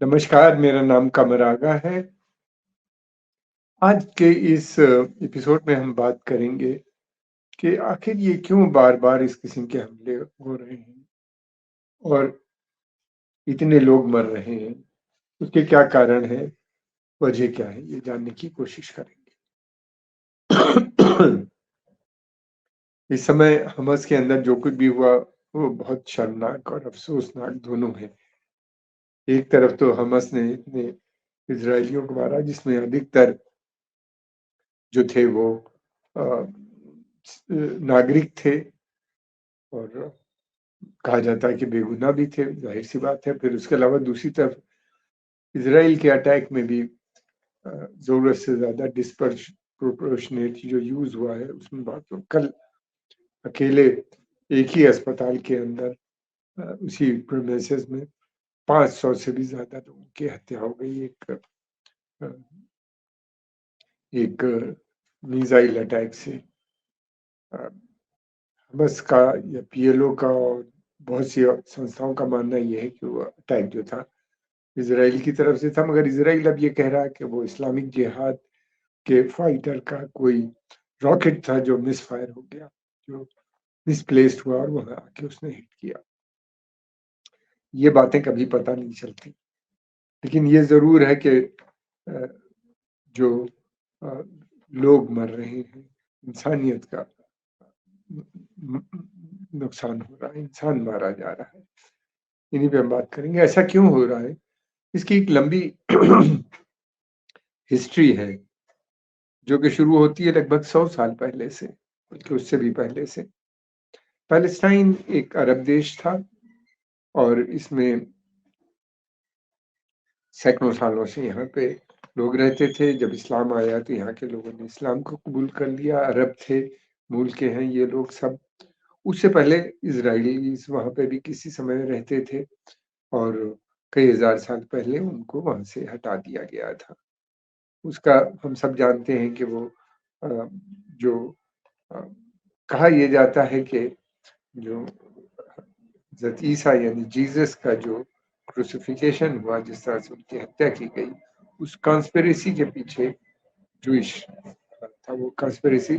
नमस्कार, मेरा नाम कमरागा है। आज के इस एपिसोड में हम बात करेंगे कि आखिर ये क्यों बार-बार इस किस्म के हमले हो रहे हैं और इतने लोग मर रहे हैं, उसके क्या कारण है, वजह क्या है, ये जानने की कोशिश करेंगे। इस समय हमास के अंदर जो कुछ भी हुआ, वो बहुत शर्मनाक और अफ़सोसनाक दोनों है। एक तरफ तो हमास ने इतने इज़राइलियों को मारा जिसमें अधिकतर जो थे वो अ, नागरिक थे और कहा जाता है कि बेगुनाह भी थे, ज़ाहिर-सी बात है। फिर उसके अलावा दूसरी तरफ इज़राइल के अटैक में भी ज़रूरत से ज़्यादा प्रोपोर्शनेट जो यूज़ हुआ है, उसमें बहुत लोग कल अकेले एक ही अस्पताल के अंदर उसी प्रीमाइसेस में 500 से भी ज़्यादा लोगों की हत्या हो गई अ, एक मिसाइल अटैक से। अ, हमास का या पीएलओ का और बहुत सी संस्थाओं का मानना ये है कि वो अटैक जो था इज़राइल की तरफ से था, मगर इज़राइल अब ये कह रहा है कि वो इस्लामिक जिहाद के फाइटर का कोई रॉकेट था जो मिसफायर हो गया, जो मिसप्लेस्ड हुआ और वहाँ आके उसने हिट किया। ये बातें कभी पता नहीं चलती, लेकिन ये ज़रूर है कि अ, जो अ, लोग मर रहे हैं, इंसानियत का न न नुकसान हो रहा है, इंसान मारा जा रहा है। इन्हीं पे हम बात करेंगे, ऐसा क्यों हो रहा है? इसकी एक लंबी हिस्ट्री है, जो कि शुरू होती है लगभग 100 साल पहले से, बल्कि उससे भी पहले से। पैलेस्टाइन एक अरब देश था और इसमें सैकड़ों सालों से यहाँ पे लोग रहते थे। जब इस्लाम आया तो यहाँ के लोगों ने इस्लाम को कबूल कर लिया। अरब थे, मूल के हैं ये लोग सब। उससे पहले इज़राइलीज़ वहाँ पे भी किसी समय रहते थे और कई हज़ार साल पहले उनको वहाँ से हटा दिया गया था। उसका हम सब जानते हैं कि वो अ, जो अ, कहा ये जाता है कि जो हज़रत ईसा यानी जीसस का जो क्रूसिफिकेशन हुआ, जिस तरह से उनकी हत्या की गई, उस कॉन्स्पिरेसी के पीछे जूइश था। वो कॉन्स्पिरेसी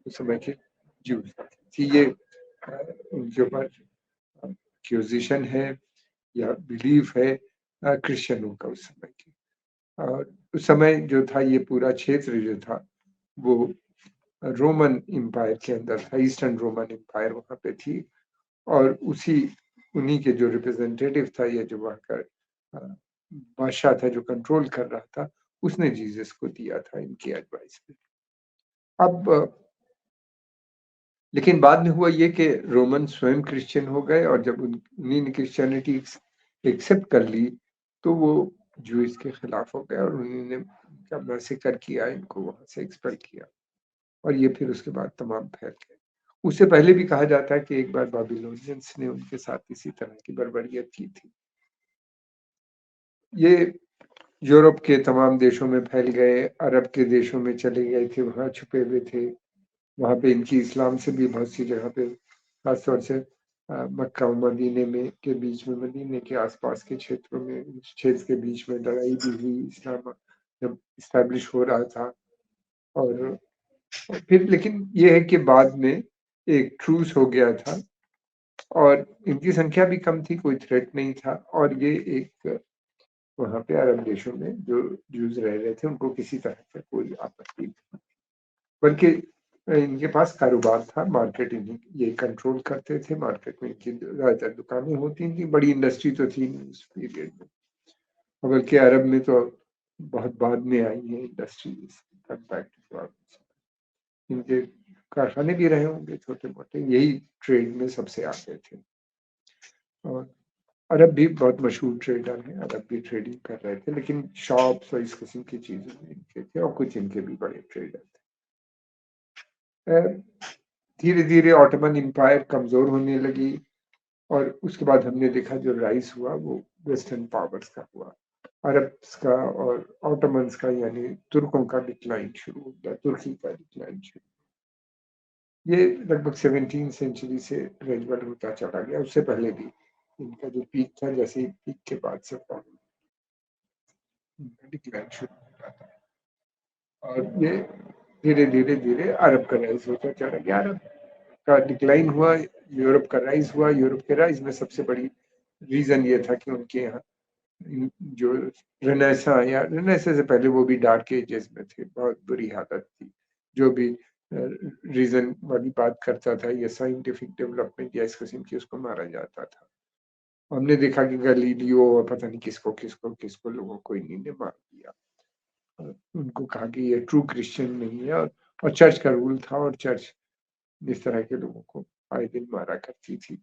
उस समय के ज्यूज़ थी। ये उनके ऊपर एक्यूज़ेशन है या बिलीफ है क्रिश्चियनों का उस समय की। और उस समय जो था ये पूरा क्षेत्र जो था, वो रोमन एम्पायर के अंदर था, ईस्टर्न रोमन एम्पायर वहाँ पे थी और उन्हीं के जो रिप्रेजेंटेटिव था या जो वहाँ का अ, बादशाह था जो कंट्रोल कर रहा था, उसने जीसस को दिया था इनकी एडवाइस पे। अब लेकिन बाद में हुआ ये कि रोमन स्वयं क्रिश्चियन हो गए और जब उन्हीं ने क्रिश्चियनिटी एक्सेप्ट कर ली, तो वो ज्यूइश के खिलाफ हो गए और उन्होंने उनका मैसेकर किया, इनको वहाँ से एक्सपेल किया और ये फिर उसके बाद तमाम फैल गए। उससे पहले भी कहा जाता है कि एक बार बाबिलोनियंस ने उनके साथ इसी तरह की बर्बरियत की थी। ये यूरोप के तमाम देशों में फैल गए, अरब के देशों में चले गए थे, वहाँ छुपे हुए थे। वहाँ पे इनकी इस्लाम से भी बहुत सी जगह पे खास तौर से मक्का और मदीने में के बीच में, मदीने के आस-पास के क्षेत्रों में, इस क्षेत्र के बीच में लड़ाई भी हुई, इस्लाम जब इस्टैब्लिश हो रहा था और फिर लेकिन ये है कि बाद में एक ट्रूस हो गया था और इनकी संख्या भी कम थी, कोई थ्रेट नहीं था और ये एक वहाँ पे अरब देशों में जो ज्यूज़ रह रहे थे, उनको किसी तरह से कोई आपत्ति नहीं, बल्कि इनके पास कारोबार था, मार्केट इन्हीं ये कंट्रोल करते थे, मार्केट में इनकी ज़्यादातर दुकानें होती थी, बड़ी इंडस्ट्री तो थी नहीं उस पीरियड में। और बल्कि अरब में तो बहुत बाद में आई है इंडस्ट्रीज़ कंपैरेटिव टू अरब। इनके कारखाने भी रहे होंगे छोटे-मोटे, यही ट्रेड में सबसे आगे थे और अरब भी बहुत मशहूर ट्रेडर हैं, अरब भी ट्रेडिंग कर रहे थे, लेकिन शॉप्स और इस किस्म की चीज़ों में इनके थे और कुछ इनके भी बड़े ट्रेडर थे। धीरे-धीरे ऑटोमन एम्पायर कमज़ोर होने लगी और उसके बाद हमने देखा जो राइज़ हुआ वो वेस्टर्न पावर्स का हुआ। अरब्स का और ऑटोमन्स का यानी तुर्कों का डिक्लाइन शुरू हो गया, तुर्की का डिक्लाइन शुरू। ये लगभग 17th सेंचुरी से ग्रेजुअल होता चला गया, उससे पहले भी इनका जो पीक था जैसे ही पीक के बाद से फॉल। उनका डिक्लाइन शुरू हो जाता है और ये धीरे-धीरे अरब का राइज़ होता चला गया। अरब का डिक्लाइन हुआ, यूरोप का राइज़ हुआ। यूरोप के राइज़ में सबसे बड़ी रीज़न ये था कि उनके यहाँ जो रेनेसां आया, रेनेसां से पहले वो भी डार्क एजेस में थे, बहुत बुरी हालत थी। जो भी रीज़न वाली बात करता था या साइंटिफिक डेवलपमेंट या इस किस्म की, उसको मारा जाता था। हमने देखा कि गैलीलियो और पता नहीं किसको लोगों को इन्हीं ने मार दिया। उनको कहा कि ये ट्रू क्रिश्चियन नहीं है और चर्च का रूल था और चर्च इस तरह के लोगों को आए दिन मारा करती थी।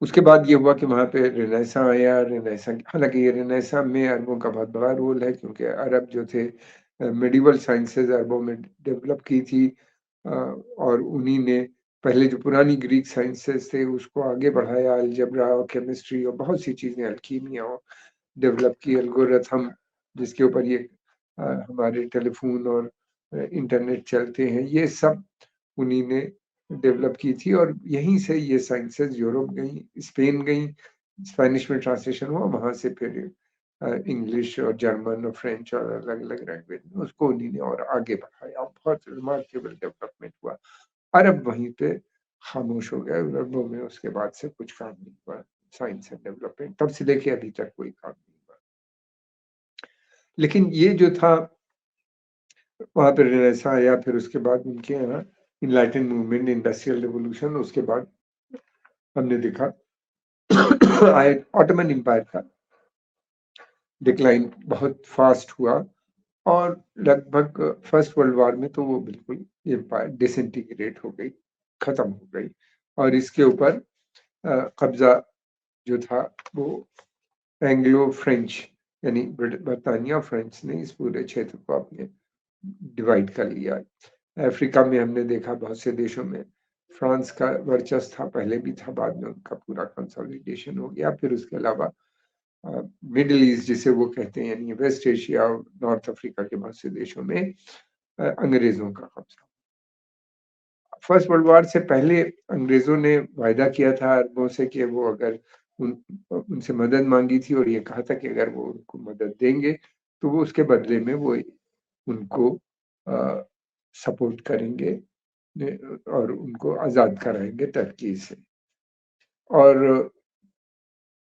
उसके बाद ये हुआ कि वहाँ पे रेनेसां आया, रेनेसां हालाँकि ये रेनेसां में अरबों का बहुत बड़ा रोल है क्योंकि अरब जो थे मेडिवल साइंसेज़ अरबों में डेवलप की थी और उन्हीं ने पहले जो पुरानी ग्रीक साइंसेज़ थे उसको आगे बढ़ाया, अलजेब्रा और केमिस्ट्री और बहुत सी चीज़ें, अल्कीमिया डेवलप की, एल्गोरिथम जिसके ऊपर ये हमारे टेलीफ़ोन और इंटरनेट चलते हैं, ये सब उन्हीं ने डेवलप की थी और यहीं से ये साइंसेज़ यूरोप गईं, स्पेन गईं, स्पेनिश में ट्रांसलेशन हुआ, वहाँ से फिर इंग्लिश और जर्मन और फ्रेंच और अलग-अलग लैंग्वेज में उसको उन्हीं ने और आगे बढ़ाया। बहुत रिमार्केबल डेवलपमेंट हुआ। अरब वहीं पे खामोश हो गए, अरबों में उसके बाद से कुछ काम नहीं हुआ, साइंस एंड डेवलपमेंट तब से लेके अभी तक कोई काम नहीं हुआ। लेकिन ये जो था वहाँ पे रेनेसां आया, फिर उसके बाद उनके यहाँ एनलाइटन मूवमेंट, इंडस्ट्रियल रिवॉल्यूशन, उसके बाद हमने देखा आय ऑटोमन एम्पायर का डिक्लाइन बहुत फास्ट हुआ और लगभग फर्स्ट वर्ल्ड वॉर में तो वो बिल्कुल एम्पायर डिसइंटीग्रेट हो गई, खत्म हो गई और इसके ऊपर कब्जा जो था वो एंग्लो फ्रेंच यानी बरतानिया फ्रेंच ने इस पूरे क्षेत्र को अपने डिवाइड कर लिया। अफ्रीका में हमने देखा बहुत से देशों में फ्रांस का वर्चस्व था, पहले भी था, बाद में उनका पूरा कंसोलिडेशन हो गया। फिर उसके अलावा मिडल ईस्ट जिसे वो कहते हैं यानी वेस्ट एशिया और नॉर्थ अफ्रीका के बहुत से देशों में अंग्रेजों का कब्जा। फर्स्ट वर्ल्ड वॉर से पहले अंग्रेजों ने वायदा किया था अरबों से कि वो अगर उनसे मदद मांगी थी और ये कहा था कि अगर वो उनको मदद देंगे तो वो उसके बदले में वो उनको सपोर्ट करेंगे और उनको आज़ाद कराएंगे टर्की से और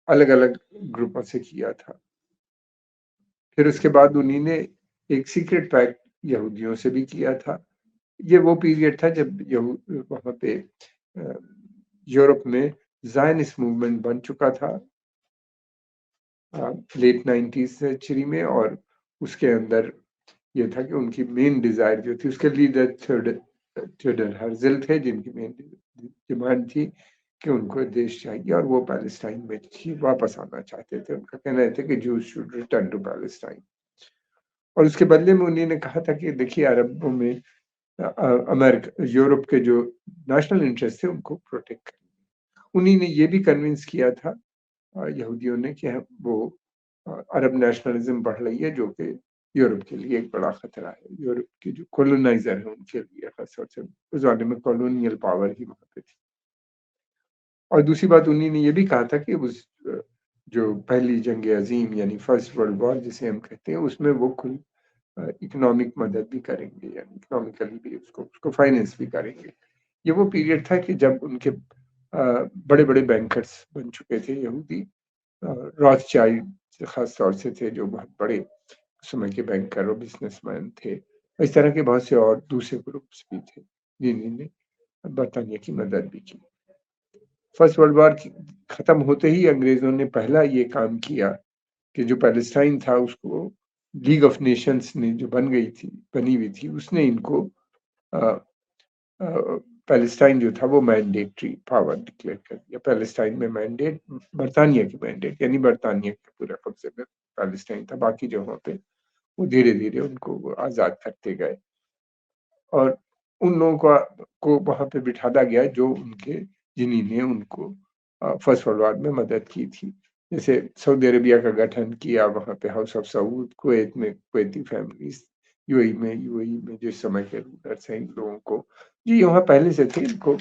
अलग-अलग ग्रुपों से किया था। फिर उसके बाद उन्हीं ने एक सीक्रेट पैक्ट यहूदियों से भी किया था। ये वो पीरियड था जब वहाँ पे यूरोप में ज़ायनिस्ट मूवमेंट बन चुका था लेट 90th सेंचुरी में और उसके अंदर ये था कि उनकी मेन डिज़ायर जो थी उसके लीडर थियोडर हर्ज़ल थे जिनकी मेन डिमांड थी कि उनको देश चाहिए और वो पैलेस्टाइन में ही वापस आना चाहते थे। उनका कहना था कि Jews should return to Palestine और उसके बदले में उन्हीं ने कहा था कि देखिए अरबों में अमेरिका यूरोप के जो नेशनल इंटरेस्ट थे उनको प्रोटेक्ट करें। उन्हीं ने ये भी कन्विंस किया था यहूदियों ने कि वो अरब नेशनलिज्म बढ़ रही है जो कि यूरोप के लिए एक बड़ा खतरा है। यूरोप के जो कॉलोनाइजर हैं उनके लिए खासतौर से उस ज़माने में कॉलोनियल पावर ही वहाँ पे थी। और दूसरी बात उन्हीं ने ये भी कहा था कि उस जो पहली जंग अज़ीम यानी फर्स्ट वर्ल्ड वॉर जिसे हम कहते हैं उसमें वो खुद इकोनॉमिक मदद भी करेंगे यानी इकोनॉमिकली भी उसको फाइनेंस भी करेंगे। ये वो पीरियड था कि जब उनके बड़े-बड़े बैंकर्स बन चुके थे यहूदी रॉथस्चाइल्ड खास तौर से थे जो बहुत बड़े समय के बैंकर और बिजनेसमैन थे। इस तरह के बहुत से और दूसरे ग्रुप्स भी थे जिन्होंने बरतानिया की मदद भी की। फर्स्ट वर्ल्ड वॉर खत्म होते ही अंग्रेजों ने पहला ये काम किया कि जो पैलेस्टाइन था उसको लीग ऑफ नेशंस ने जो बनी हुई थी उसने इनको अ, पैलेस्टाइन जो था वो मैंडेटरी पावर डिक्लेयर कर दिया। पैलेस्टाइन में मैंडेट बरतानिया की मैंडेट यानी बरतानिया के पूरा कब्जे में पैलेस्टाइन था। बाकी जगहों पे वो धीरे-धीरे उनको आज़ाद करते गए और उन लोगों को वहाँ पे बिठाया गया जो जिन्हीं ने उनको फर्स्ट वर्ल्ड वॉर में मदद की थी। जैसे सऊदी अरेबिया का गठन किया, वहाँ पे हाउस ऑफ सऊद, कुवैत में कुवैती फैमिलीज़, यूएई में जिस समय के रूलर्स हैं इन लोगों को ये वहाँ पहले से थे इनको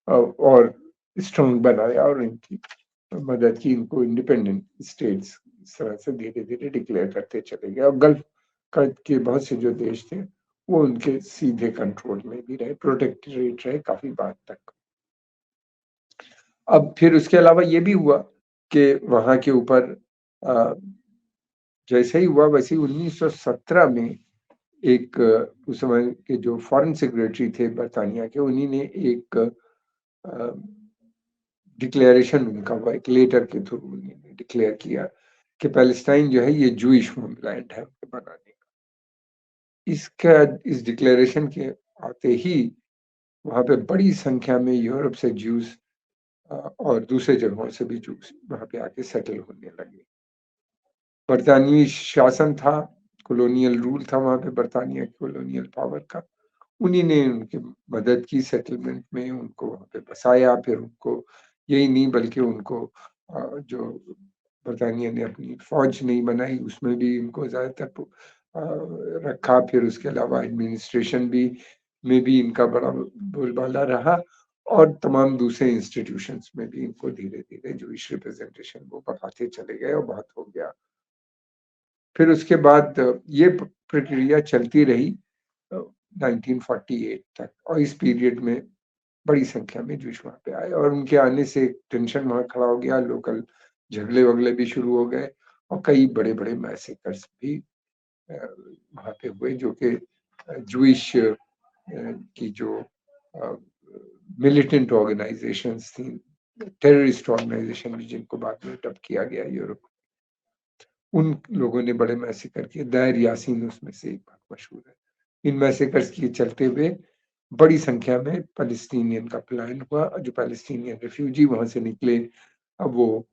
और स्ट्रॉन्ग बनाया और इनकी मदद की, इनको इंडिपेंडेंट स्टेट्स इस तरह से धीरे-धीरे डिक्लेयर करते चले गए और गल्फ का के बहुत से जो देश थे, वो उनके सीधे कंट्रोल में भी रहे, प्रोटेक्टोरेट रहे काफ़ी बाद तक। अब फिर उसके अलावा ये भी हुआ कि वहाँ के ऊपर अ, जैसे ही हुआ वैसे ही 1917 में एक उस समय के जो फ़ॉरेन सेक्रेटरी थे बरतानिया के, उन्हीं ने एक अ, डिक्लेरेशन उनका हुआ, एक लेटर के थ्रू उन्होंने डिक्लेयर किया कि पैलेस्टाइन जो है ये जूइश होमलैंड है उनके बनाने का। इसका इस डिक्लेरेशन के आते ही वहाँ पे बड़ी संख्या में यूरोप से ज्यूज़ और दूसरे जगहों से भी ज्यूज़ वहाँ पे आके सेटल होने लगे। बरतानवी शासन था, कॉलोनियल रूल था वहाँ पे बरतानिया कॉलोनियल पावर का। उन्हीं ने उनकी मदद की सेटलमेंट में, उनको वहाँ पे बसाया, फिर उनको यही नहीं बल्कि उनको जो बरतानिया ने अपनी फ़ौज नहीं बनाई, उसमें भी इनको ज़्यादातर रखा। फिर उसके अलावा एडमिनिस्ट्रेशन भी में भी इनका बड़ा बोलबाला रहा और तमाम दूसरे इंस्टीट्यूशंस में भी इनको धीरे-धीरे जूइश रिप्रेजेंटेशन वो बढ़ाते चले गए और बहुत हो गया। फिर उसके बाद ये प्रक्रिया चलती रही अ, 1948 तक और इस पीरियड में बड़ी संख्या में जूस वहाँ पे आए और उनके आने से एक टेंशन वहाँ खड़ा हो गया, लोकल झगड़े-वगड़े भी शुरू हो गए और कई बड़े-बड़े मैसेकर्स भी वहाँ पे हुए जो कि जूइश की जो अ, मिलिटेंट ऑर्गनाइज़ेशंस थी, टेररिस्ट ऑर्गनाइज़ेशन भी जिनको बाद में डब किया गया यूरोप, उन लोगों ने बड़े मैसेकर किए, दायर यासीन उसमें से एक बहुत मशहूर है। इन मैसेकर्स के चलते हुए बड़ी संख्या में पैलेस्टीनियन का पलायन हुआ, जो पैलेस्टीनियन रिफ्यूजी वहाँ से निकले, अब वो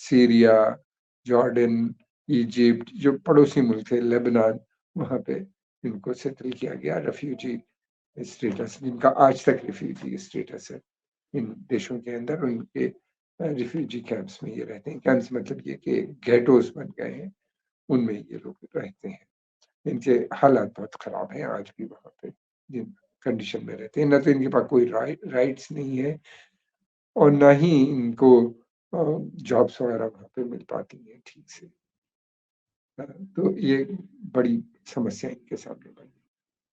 सीरिया, जॉर्डन, इजिप्ट जो पड़ोसी मुल्क थे, लेबनान, वहाँ पे इनको सेटल किया गया, रिफ्यूजी स्टेटस जिनका आज तक रिफ्यूजी स्टेटस है इन देशों के अंदर और इनके रिफ्यूजी कैंप्स में ये रहते हैं। कैंप्स मतलब ये कि गेटोज़ बन गए हैं, उनमें ये लोग रहते हैं। इनके हालात बहुत खराब हैं आज भी वहाँ पे, जिन कंडीशन में रहते हैं। ना तो इनके पास कोई राइट्स नहीं है और ना ही इनको जॉब्स वगैरह वहाँ पे मिल पाती हैं ठीक से। तो ये बड़ी समस्या इनके सामने बनी।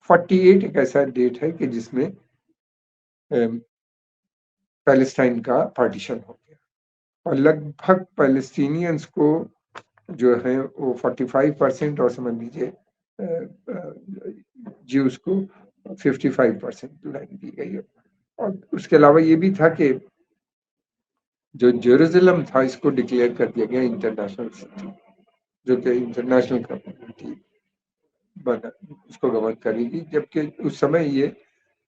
48 एक ऐसा डेट है कि जिसमें अ, पैलेस्टाइन का पार्टीशन हो गया और लगभग पैलेस्टीनियंस को जो है वो 45% और समझ लीजिए ज्यूस को 55% लैंड दी गई है। और उसके अलावा ये भी था कि जो जेरूसलम था इसको डिक्लेयर कर दिया गया इंटरनेशनल सिटी, जो कि इंटरनेशनल कम्युनिटी बना उसको गवर्न करेगी, जबकि उस समय ये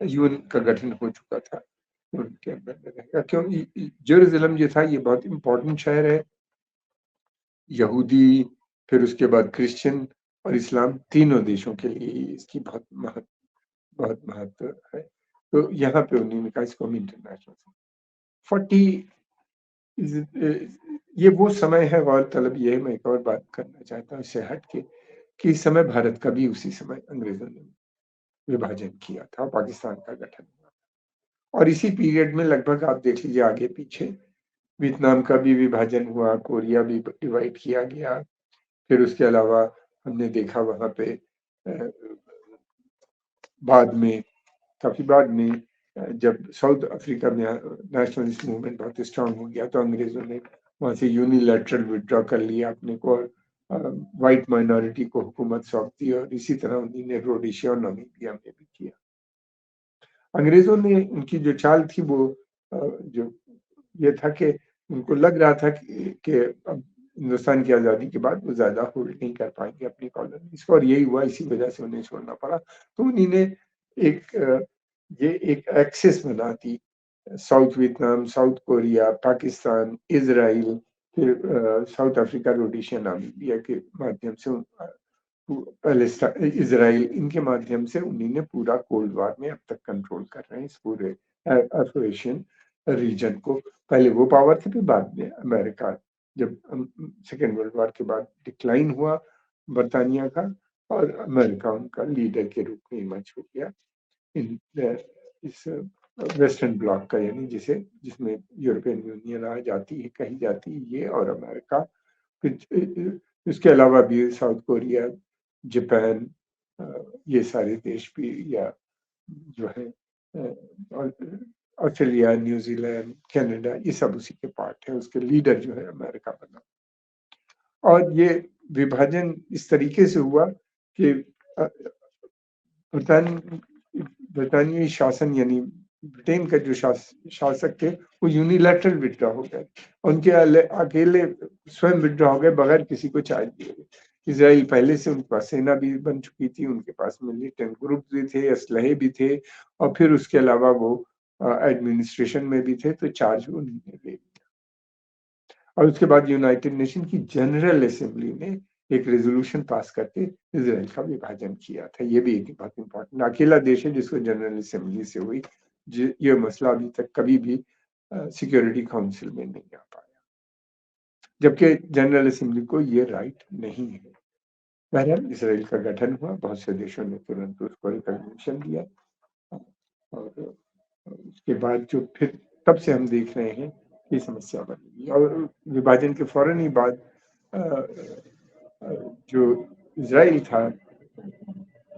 यूएन का गठन हो चुका था। उनके अंदर में रहेगा क्योंकि जेरूसलम जो था ये बहुत इम्पोर्टेंट शहर है। यहूदी, फिर उसके बाद क्रिश्चियन और इस्लाम तीनों देशों के लिए इसकी बहुत महत्व है। तो यहाँ पे उन्होंने कहा इसको हम इंटरनेशनल 40 इज़ ये वो समय है गौरतलब ये है मैं एक और बात करना चाहता हूँ इससे हट के, कि इस समय भारत का भी उसी समय अंग्रेज़ों ने विभाजन किया था, पाकिस्तान का गठन हुआ और इसी पीरियड में लगभग आप देख लीजिए आगे-पीछे वियतनाम का भी विभाजन हुआ, कोरिया भी डिवाइड किया गया। फिर उसके अलावा हमने देखा वहाँ पे अ, बाद में काफ़ी बाद में जब साउथ अफ्रीका में नेशनलिस्ट मूवमेंट बहुत स्ट्रॉन्ग हो गया तो अंग्रेज़ों ने वहाँ से यूनिलैटरल विथड्रॉ कर लिया अपने को और व्हाइट माइनॉरिटी को हुकूमत सौंप दी और इसी तरह उन्होंने रोडेशिया और नामीबिया में भी किया। अंग्रेज़ों ने उनकी जो चाल थी वो जो ये था कि उनको लग रहा था कि अब हिंदुस्तान की आज़ादी के बाद वो ज़्यादा होल्ड नहीं कर पाएँगे अपनी कॉलोनीज़ को और यही हुआ इसी वजह से उन्हें छोड़ना पड़ा। तो उन्हीं ने एक ये एक एक्सिस बना दी South Vietnam, South Korea, Pakistan, Israel फिर साउथ अफ्रीका, रोडेशिया, नामीबिया के माध्यम से इज़राइल इनके माध्यम से उन्हीं ने पूरा कोल्ड वॉर में अब तक कंट्रोल कर रहे हैं इस पूरे अफ़्रीशियन रीजन को। पहले वो पावर थी फिर बाद में अमेरिका जब सेकंड वर्ल्ड वॉर के बाद डिक्लाइन हुआ बरतानिया का और अमेरिका उनका लीडर के रूप में इमर्ज हो गया इन इस वेस्टर्न ब्लॉक का यानी जिसे जिसमें यूरोपियन यूनियन आ जाती है कही जाती है ये और अमेरिका फिर इसके अलावा भी साउथ कोरिया, जापान, ये सारे देश भी, या जो है ऑस्ट्रेलिया, न्यूजीलैंड, कनाडा, ये सब उसी के पार्ट है। उसके लीडर जो है अमेरिका बना। और ये विभाजन इस तरीके से हुआ कि ब्रिटानियाई शासन, यानी ब्रिटेन का जो शासक थे, वो यूनिलैटरल विड्रॉ हो गए। उनके अकेले स्वयं विड्रॉ हो गए बगैर किसी को चार्ज दिए गए। इसराइल पहले से उनके पास सेना भी बन चुकी थी, उनके पास मिलिटेंट ग्रुप भी थे, असलहे भी थे, और फिर उसके अलावा वो एडमिनिस्ट्रेशन में भी थे, तो चार्ज उन्होंने ले लिया। और उसके बाद यूनाइटेड नेशन की जनरल असेंबली ने एक रेजोल्यूशन पास करके इसराइल का विभाजन किया था। ये भी एक बहुत इंपॉर्टेंट अकेला देश है जिसको जनरल असेंबली से हुई। ये मसला अभी तक कभी भी सिक्योरिटी काउंसिल में नहीं आ पाया, जबकि जनरल असेंबली को ये राइट नहीं है। बहरहाल इसराइल का गठन हुआ, बहुत से देशों ने तुरंत उसको रिकॉग्निशन दिया, और उसके बाद जो फिर तब से हम देख रहे हैं कि समस्या बनी। और विभाजन के फौरन ही बाद जो इजराइल था,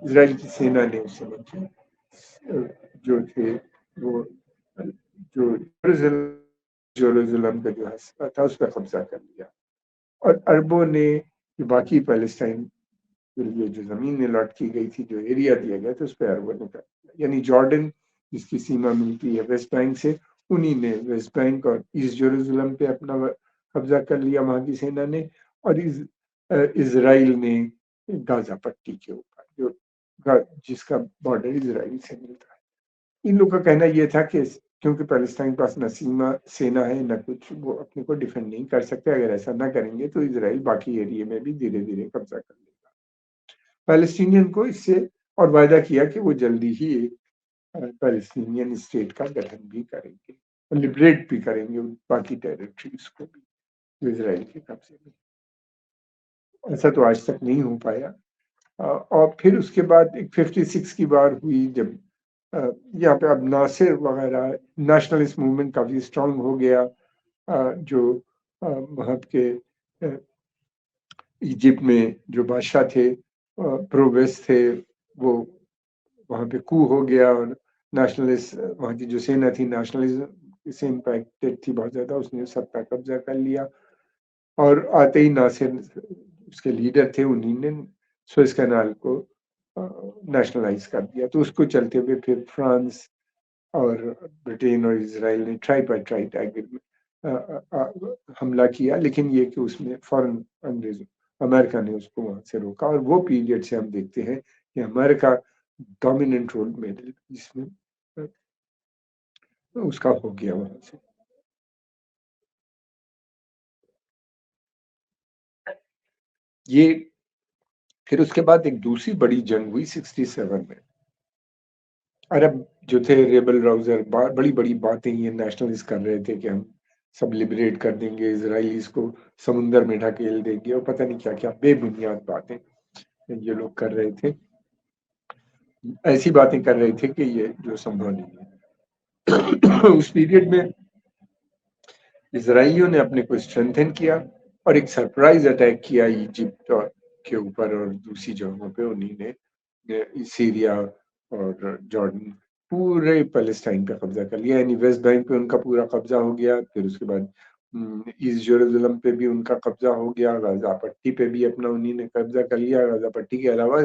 इजराइल की सेना ने उस समय की जो थे वो जो जेरूसलम का जो हिस्सा था उस पर कब्जा कर लिया, और अरबों ने बाकी पैलेस्टाइन के लिए जो जमीन अलॉट की गई थी, जो एरिया दिया गया था, उस पर अरबों ने कर लिया। यानी जॉर्डन जिसकी सीमा मिलती है वेस्ट बैंक से, उन्हीं ने वेस्ट बैंक और ईस्ट जेरूसलम पे अपना कब्जा कर लिया वहां की सेना ने, और इजराइल ने गाजा पट्टी के ऊपर, जिसका बॉर्डर इजराइल से मिलता है। इन लोगों का कहना यह था कि क्योंकि पैलेस्टाइन के पास न सेना है न कुछ, वो अपने को डिफेंड नहीं कर सकते, अगर ऐसा ना करेंगे तो इजराइल बाकी एरिया में भी धीरे धीरे कब्जा कर लेगा। पैलेस्टीनियन को इससे और वायदा किया कि वो जल्दी ही एक पैलेस्टीनियन स्टेट का गठन भी करेंगे, लिबरेट भी करेंगे बाकी टेरिटरीज को भी जो इजराइल के कब्जे में। ऐसा तो आज तक नहीं हो पाया। और फिर उसके बाद एक 56 की बार हुई, जब यहाँ पे अब नासिर वगैरह नेशनलिस्ट मूवमेंट काफी स्ट्रांग हो गया। जो वहाँ के इजिप्ट में जो बादशाह थे, प्रो वेस्ट थे, वो वहाँ पे कू हो गया, और नेशनलिस्ट वहाँ की जो सेना थी नेशनलिज्म से इम्पैक्टेड थी बहुत ज्यादा, उसने सत्ता कब्जा कर लिया। और आते ही नासिर उसके लीडर थे, उन्हीं ने सुएज कैनाल को नेशनलाइज कर दिया। तो उसको चलते हुए फिर फ्रांस और ब्रिटेन और इसराइल ने ट्राइपार्टाइट हमला किया, लेकिन ये कि उसमें फौरन अमेरिका ने उसको वहां से रोका। और वो पीरियड से हम देखते हैं कि अमेरिका डोमिनेंट रोल में, जिसमें उसका हो गया वहां से। ये फिर उसके बाद एक दूसरी बड़ी जंग हुई 67 में। अरब जो थे रेबल राउजर बड़ी बड़ी बातें ये नेशनलिस्ट कर रहे थे कि हम सब लिबरेट कर देंगे, इसराइलीज को समुंदर में ढकेल देंगे, और पता नहीं क्या क्या बेबुनियाद बातें ये लोग कर रहे थे। ऐसी बातें कर रहे थे कि ये जो संभव नहीं है। उस पीरियड में इसराइलियों ने अपने को स्ट्रेंथन किया, और एक सरप्राइज अटैक किया इजिप्ट के ऊपर और दूसरी जगहों पे। उन्हीं ने सीरिया और जॉर्डन, पूरे पैलेस्टाइन पे कब्जा कर लिया, यानी वेस्ट बैंक पे उनका पूरा कब्जा हो गया। फिर उसके बाद ईस्ट जेरूसलम पे भी उनका कब्जा हो गया, गाजा पट्टी पे भी अपना उन्हीं ने कब्जा कर लिया, गाजा पट्टी के अलावा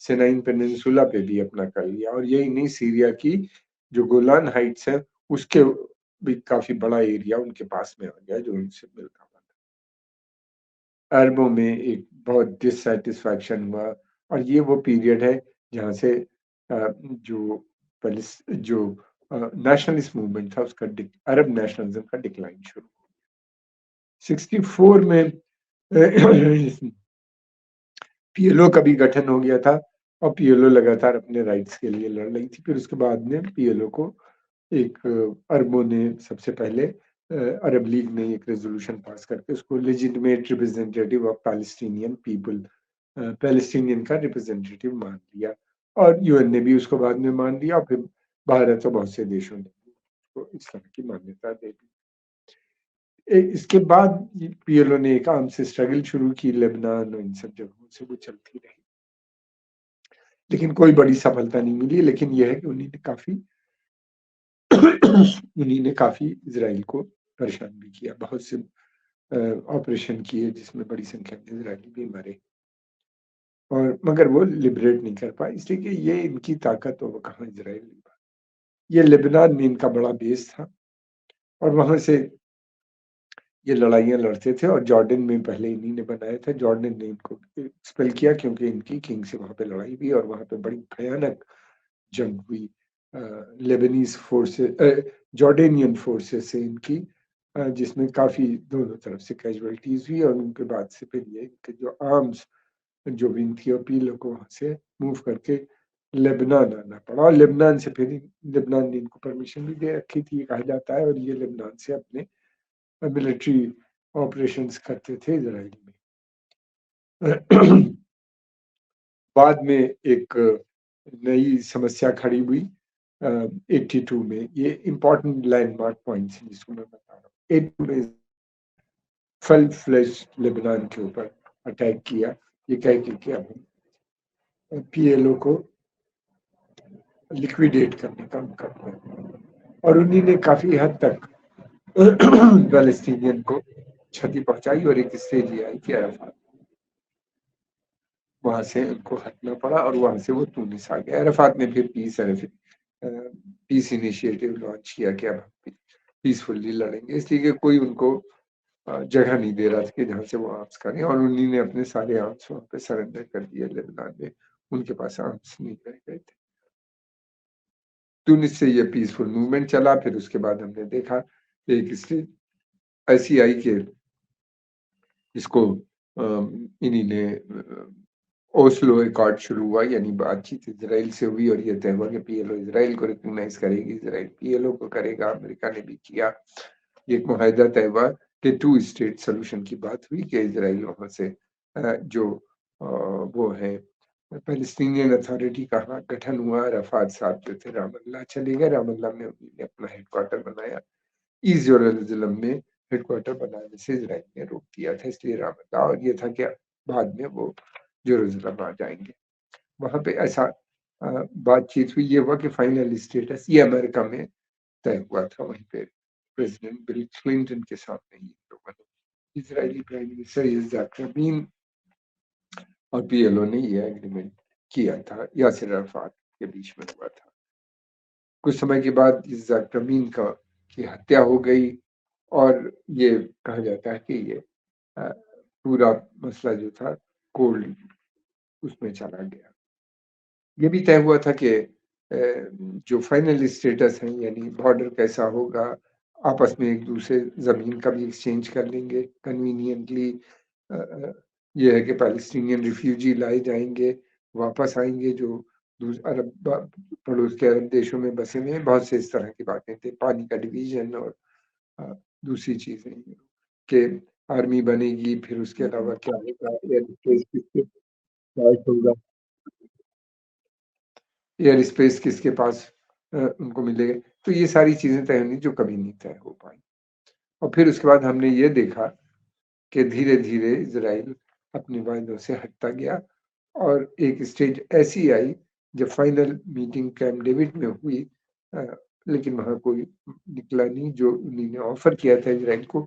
सिनाइन पेनिनसुला पे भी अपना कर लिया। और यही नहीं, सीरिया की जो गोलान हाइट्स है उसके भी काफी बड़ा एरिया उनके पास में आ गया, जो उनसे मिलता था। अरबों में एक बहुत डिससेटिस्फैक्शन हुआ, और ये वो पीरियड है जहाँ से जो जो नेशनलिस्ट मूवमेंट था उसका अरब नेशनलिज्म का डिक्लाइन शुरू हुआ। 64 में पीएलओ का भी गठन हो गया था, और पीएलओ लगातार अपने राइट्स के लिए लड़ रही थी। फिर उसके बाद में पीएलओ को एक अरबों ने सबसे पहले अरब लीग ने एक रेजोल्यूशन पास करके उसको legitimate representative of Palestinian people, Palestinian का रिप्रेजेंटेटिव मान लिया, और यूएन ने भी उसको बाद में मान लिया, और फिर भारत और बहुत से देशों ने उसको इस तरह की मान्यता दे दी। इसके बाद पीएलओ ने एक आर्म से स्ट्रगल शुरू की लेबनान और इन सब जगहों से, वो चलती रही। लेकिन कोई बड़ी सफलता नहीं मिली, लेकिन ये है कि उन्हीं ने काफ़ी इज़राइल को परेशान भी किया। बहुत से ऑपरेशन किए जिसमें बड़ी संख्या में इज़राइली भी मरे, और मगर वो लिबरेट नहीं कर पाए, इसलिए कि ये इनकी ताकत, और वो कहाँ इज़राइल। ये लेबनान में इनका बड़ा बेस था, और वहाँ से ये लड़ाइयाँ लड़ते थे, और जॉर्डन में पहले इन्हीं ने बनाया था। जॉर्डन ने इनको एक्सपेल किया क्योंकि इनकी किंग से वहाँ पे लड़ाई हुई, और वहाँ पे बड़ी भयानक जंग हुई लेबनीज़ जॉर्डेनियन फोर्सेस से इनकी, जिसमें काफ़ी दोनों तरफ से कैजुअल्टीज़ हुई, और उनके बाद से फिर ये कि जो आर्म्स जो विन थी, और पीएलओ को वहाँ से मूव करके लेबनान आना पड़ा, और लेबनान से फिर लेबनान ने इनको परमिशन भी दे रखी थी, कहा जाता है, और ये लेबनान से अपने मिलिट्री ऑपरेशंस करते थे इज़राइल में। बाद में एक नई समस्या खड़ी हुई 82 में। ये इम्पोर्टेंट लैंडमार्क पॉइंट्स हैं जिसको मैं बता रहा हूँ। 82 में फुल फ्लेश्ड लेबनान के ऊपर अटैक किया, ये कह के कि अब हम पीएलओ को लिक्विडेट करने का हम करते हैं, और उन्हीं ने काफ़ी हद तक पैलेस्टीनियन को क्षति पहुँचाई, और एक स्टेज ये आई कि अराफात वहाँ से उनको हटना पड़ा, और वहाँ से वो तुनिस आ गए। अराफात ने फिर पीस इनिशिएटिव लॉन्च किया कि अब हम पीसफुली लड़ेंगे, इसलिए कि कोई उनको जगह नहीं दे रहा था कि जहाँ से वो आर्म्स करें, और उन्हीं ने अपने सारे आर्म्स वहाँ पे सरेंडर कर दिए लेबनान में। उनके पास आर्म्स नहीं रह गए थे। तुनिस से ये पीसफुल मूवमेंट चला, फिर उसके बाद हमने देखा एक स्टेज ऐसी आई कि इसको इन्हीं ने ओस्लो एकॉर्ड शुरू हुआ, यानी बातचीत इज़राइल से हुई, और ये तय हुआ कि पीएलओ इज़राइल को रिकॉग्नाइज़ करेगी, इज़राइल पीएलओ को करेगा। अमेरिका ने भी किया। एक मुआहदा तय हुआ कि 2 स्टेट सॉल्यूशन की बात हुई कि इज़राइल वहाँ से जो वो है पैलेस्टीनियन अथॉरिटी का गठन हुआ। अराफात साहब जो थे रामल्ला चले गए, रामल्ला में उन्होंने अपना हेडक्वार्टर बनाया। ईस्ट जेरूसलम में हेडक्वार्टर बनाने से इज़राइल ने रोक दिया था, इसलिए रामल्ला, और ये था कि बाद में वो जेरूसलम आ जाएँगे। वहाँ पे ऐसा बातचीत हुई, ये हुआ कि फाइनल स्टेटस ये अमेरिका में तय हुआ था, वहीं पे प्रेसिडेंट बिल क्लिंटन के सामने ही लोगों ने, इज़राइली प्राइम मिनिस्टर इज़ाक रबीन और पीएलओ ने ये एग्रीमेंट किया था, यासिर अराफात के बीच में हुआ था। कुछ समय के बाद इज़ाक रबीन की हत्या हो गई, और ये कहा जाता है कि ये पूरा मसला जो था कोल्ड उसमें चला गया। ये भी तय हुआ था कि जो फाइनल स्टेटस है, यानी बॉर्डर कैसा होगा, आपस में एक दूसरे ज़मीन का भी एक्सचेंज कर लेंगे कन्वीनिएंटली। ये है कि पैलेस्टीनियन रिफ्यूजी लाए जाएँगे, वापस आएँगे जो पड़ोस के अरब देशों में बसे हुए हैं। बहुत से इस तरह की बातें थी, पानी का डिवीज़न, और अ, दूसरी चीज़ें कि आर्मी बनेगी, फिर उसके अलावा क्या होगा, एयर स्पेस किसके पास होगा, एयर स्पेस किसके पास उनको मिलेगा। तो ये सारी चीज़ें तय होनी जो कभी नहीं तय हो पाई, और फिर उसके बाद हमने ये देखा कि धीरे-धीरे इज़राइल अपने वायदों से हटता गया, और एक स्टेज ऐसी आई जब फाइनल मीटिंग कैंप डेविड में हुई, अ, लेकिन वहाँ कोई निकला नहीं जो उन्होंने ऑफ़र किया था इज़राइल को।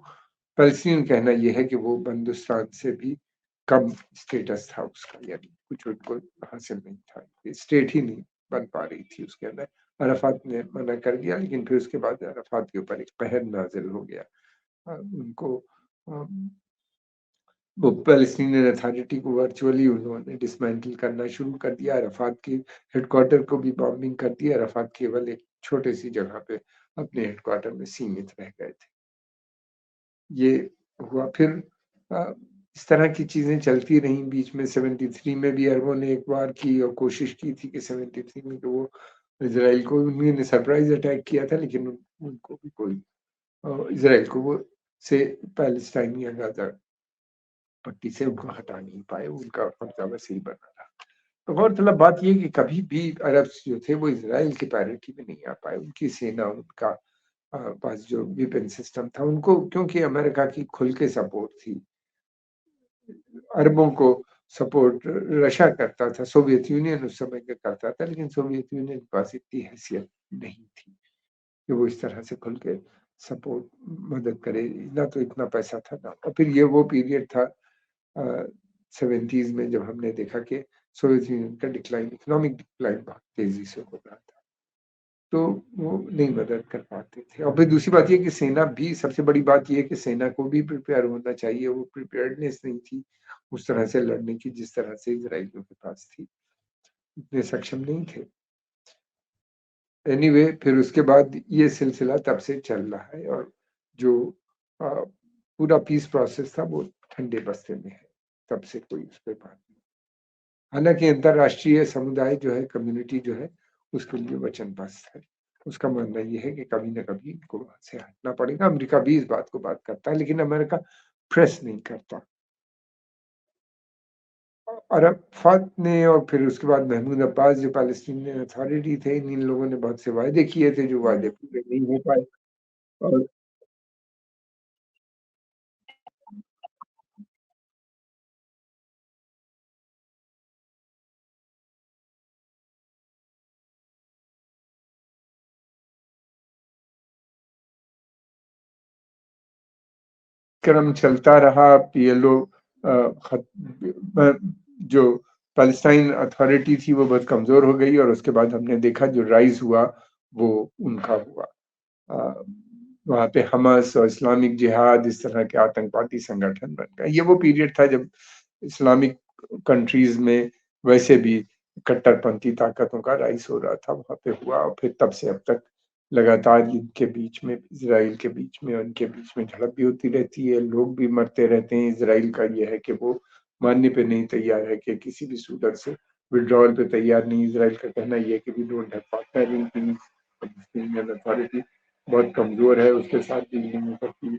पैलेस्टीन कहना ये है कि वो बंदुस्तान से भी कम स्टेटस था उसका, यानी कुछ उनको हासिल नहीं था। स्टेट ही नहीं बन पा रही थी उसके अंदर। अराफ़ात ने मना कर दिया, लेकिन फिर उसके बाद अराफ़ात के ऊपर एक कहर नाज़िल हो गया। उनको अ, वो पैलेस्टीनियन अथॉरिटी को वर्चुअली उन्होंने डिसमेंटल करना शुरू कर दिया। अराफ़ात के हेडक्वार्टर को भी बॉम्बिंग कर दिया। अराफ़ात केवल एक छोटी-सी जगह पे अपने हेडक्वार्टर में सीमित रह गए थे। ये हुआ। फिर अ, इस तरह की चीज़ें चलती रहीं। बीच में 73 में भी अरबों ने एक बार की और कोशिश की थी कि 73 में तो वो इज़राइल को उन्होंने सरप्राइज़ अटैक किया था, लेकिन उनको भी कोई इज़राइल को वो से पैलेस्टाइन या गाज़ा पट्टी से उनको हटा नहीं पाए, उनका कब्ज़ा वैसे ही बना रहा। तो गौरतलब बात ये है कि कभी भी अरब्स जो थे वो इज़राइल की पैरिटी में नहीं आ पाए। उनकी सेना, उनका पास जो वेपन सिस्टम था, उनको क्योंकि अमेरिका की खुल के सपोर्ट थी, अरबों को सपोर्ट रशिया करता था, सोवियत यूनियन उस समय का करता था, लेकिन सोवियत यूनियन के पास इतनी हैसियत नहीं थी कि वो इस तरह से खुल के सपोर्ट मदद करे, ना तो इतना पैसा था ना। और फिर ये वो पीरियड था 70s में, जब हमने देखा कि सोवियत यूनियन का डिक्लाइन, इकोनॉमिक डिक्लाइन बहुत तेज़ी से हो रहा था। तो वो नहीं मदद कर पाते थे। और फिर दूसरी बात ये कि सेना भी, सबसे बड़ी बात ये है कि सेना को भी प्रिपेयर होना चाहिए, वो प्रिपेयर्डनेस नहीं थी उस तरह से लड़ने की जिस तरह से इज़राइलियों के पास थी, इतने सक्षम नहीं थे। एनीवे फिर उसके बाद ये सिलसिला तब से चल रहा है, और जो पूरा पीस प्रोसेस था वो ठंडे बस्ते में है, तब से कोई उस पे बात नहीं। हालाँकि अंतर्राष्ट्रीय समुदाय जो है, कम्युनिटी जो है, उसके लिए वचनबद्ध है। उसका मानना ये है कि कभी न कभी इनको वहाँ से हटना पड़ेगा। अमेरिका भी इस बात को बात करता है, लेकिन अमेरिका प्रेस नहीं करता। अराफ़ात ने और फिर उसके बाद महमूद अब्बास जो पैलेस्टीनियन अथॉरिटी थे, इन लोगों ने बहुत से वादे किए थे, जो वादे पूरे नहीं हो पाए। और क्रम चलता रहा, पीएलओ अ, खत ब जो पैलेस्टाइन अथॉरिटी थी वो बहुत कमज़ोर हो गई, और उसके बाद हमने देखा जो राइज़ हुआ वो उनका हुआ। अ, वहाँ पे हमास और इस्लामिक जिहाद इस तरह के आतंकवादी संगठन बन गए। ये वो पीरियड था जब इस्लामिक कंट्रीज़ में वैसे भी कट्टरपंथी ताकतों का राइज़ हो रहा था, वहाँ पे हुआ, और फिर तब से अब तक लगातार इनके बीच में, इज़राइल के बीच में और इनके बीच में झड़प भी होती रहती है, लोग भी मरते रहते हैं। इज़राइल का ये है कि वो मानने पे नहीं तैयार है कि किसी भी सूरत से विथड्रॉल पे तैयार नहीं। इज़राइल का कहना ये है कि we don't have partner in peace, Palestinian authority बहुत कमज़ोर है, उसके साथ डील नहीं हो सकती।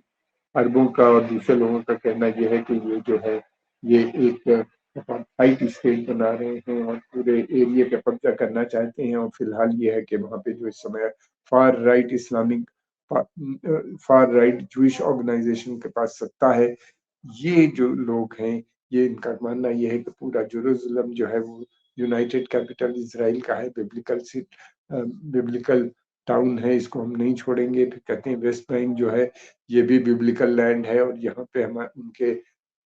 अरबों का और दूसरे लोगों का कहना ये है कि ये जो है, ये एक अपार्थाइड स्टेट बना रहे हैं और पूरे एरिया पे कब्जा करना चाहते हैं। और फिलहाल ये है कि वहाँ पे जो इस समय far right Islamic far right Jewish organisation के पास सत्ता है। ये जो लोग हैं, ये इनका मानना ये है कि पूरा जेरूसलम जो है वो यूनाइटेड कैपिटल इज़राइल का है, बिब्लिकल टाउन है, इसको हम नहीं छोड़ेंगे। फिर कहते हैं वेस्ट बैंक जो है, ये भी बिब्लिकल लैंड है, और यहाँ पे हम उनके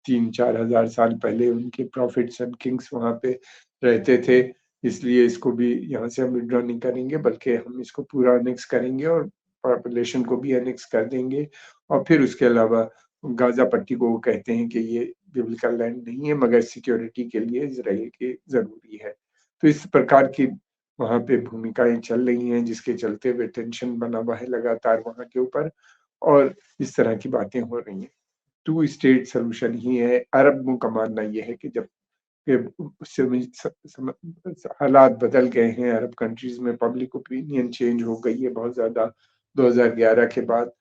3-4 हज़ार साल पहले उनके प्रॉफिट्स एंड किंग्स वहाँ पे रहते थे, इसलिए इसको भी यहाँ से हम विथड्रॉ नहीं करेंगे, बल्कि हम इसको पूरा अनेक्स करेंगे और पॉपुलेशन को भी अनेक्स कर देंगे। और फिर उसके अलावा गाज़ा पट्टी को वो कहते हैं कि ये बिब्लिकल लैंड नहीं है, मगर सिक्योरिटी के लिए इज़राइल की ज़रूरी है। तो इस प्रकार की वहाँ पे भूमिकाएँ चल रही हैं, जिसके चलते हुए टेंशन बना हुआ है लगातार वहाँ के ऊपर, और इस तरह की बातें हो रही हैं। टू स्टेट सॉल्यूशन ही है। अरबों का मानना ये है कि जब के समी स सम हालात बदल गए हैं अरब कंट्रीज़ में, पब्लिक ओपिनियन चेंज हो गई है बहुत ज़्यादा 2011 के बाद।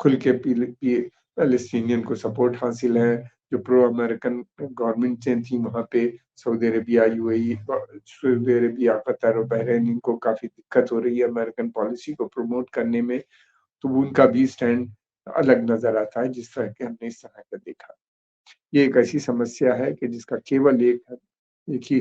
खुल के पैलेस्टीनियन को सपोर्ट हासिल है, जो प्रो अमेरिकन गवर्नमेंट्स थी वहाँ पे, Saudi Arabia, UAE, Saudi Arabia, Qatar और बहरीन, इनको काफ़ी दिक्कत हो रही है अमेरिकन पॉलिसी को प्रमोट करने में, तो उनका भी स्टैंड अलग नज़र आता है, जिस तरह के हमने इस तरह का देखा। ये एक ऐसी समस्या है कि जिसका केवल एक ही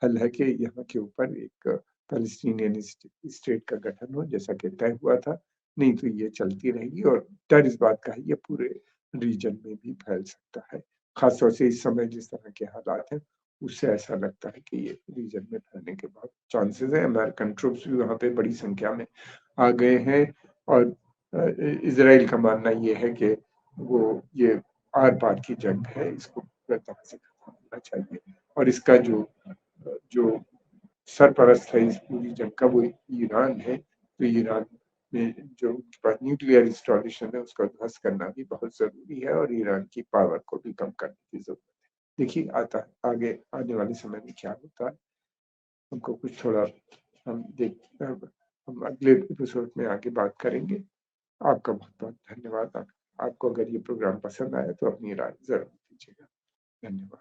हल है कि यहाँ के ऊपर एक पैलेस्टीनियन स्टेट का गठन हो, जैसा कि तय हुआ था। नहीं तो ये चलती रहेगी, और डर इस बात का है ये पूरे रीजन में भी फैल सकता है। ख़ास तौर से इस समय जिस तरह के हालात हैं, उससे ऐसा लगता है कि ये रीजन में फैलने के बहुत चांसेज़ हैं। अमेरिकन ट्रूप्स भी वहाँ पे बड़ी संख्या में आ गए हैं, और इज़राइल का मानना ये है कि वो ये आर-पार की जंग है, इसको पूरी तरह से खत्म होना चाहिए, और इसका जो सरपरस्त है इस पूरी जंग का, वो ईरान है। तो ईरान में जो उनके पास न्यूक्लियर इंस्टॉलेशन है, उसका ध्वस्त करना भी बहुत ज़रूरी है, और ईरान की पावर को भी कम करने की ज़रूरत है। देखिए आता आगे आने वाले समय में क्या होता है, हमको कुछ थोड़ा हम देख हम अगले एपिसोड में आगे बात करेंगे। आपका बहुत-बहुत धन्यवाद। आपको अगर ये प्रोग्राम पसंद आया तो अपनी राय ज़रूर दीजिएगा। धन्यवाद।